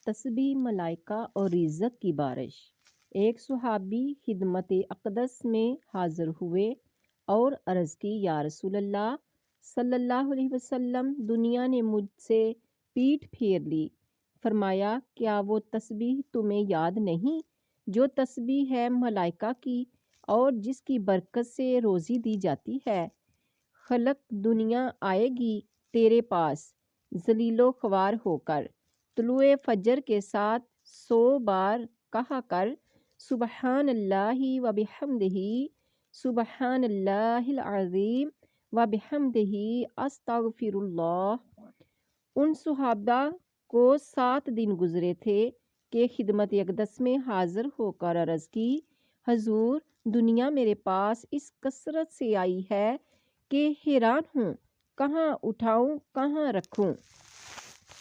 تسبیح ملائکہ اور رزق کی بارش۔ ایک صحابی خدمت اقدس میں حاضر ہوئے اور عرض کی، یا رسول اللہ صلی اللہ علیہ وسلم، دنیا نے مجھ سے پیٹھ پھیر لی۔ فرمایا، کیا وہ تسبیح تمہیں یاد نہیں جو تسبیح ہے ملائکہ کی اور جس کی برکت سے روزی دی جاتی ہے؟ خلق دنیا آئے گی تیرے پاس ذلیل و خوار ہو کر، طلوع فجر کے ساتھ 100 بار کہا کر، سبحان اللہ و بحمدہ، سبحان اللہ العظیم و بحمدہ، استغفر اللہ۔ ان صحابہ کو 7 دن گزرے تھے کہ خدمت اقدس میں حاضر ہو کر عرض کی، حضور، دنیا میرے پاس اس کثرت سے آئی ہے کہ حیران ہوں، کہاں اٹھاؤں کہاں رکھوں۔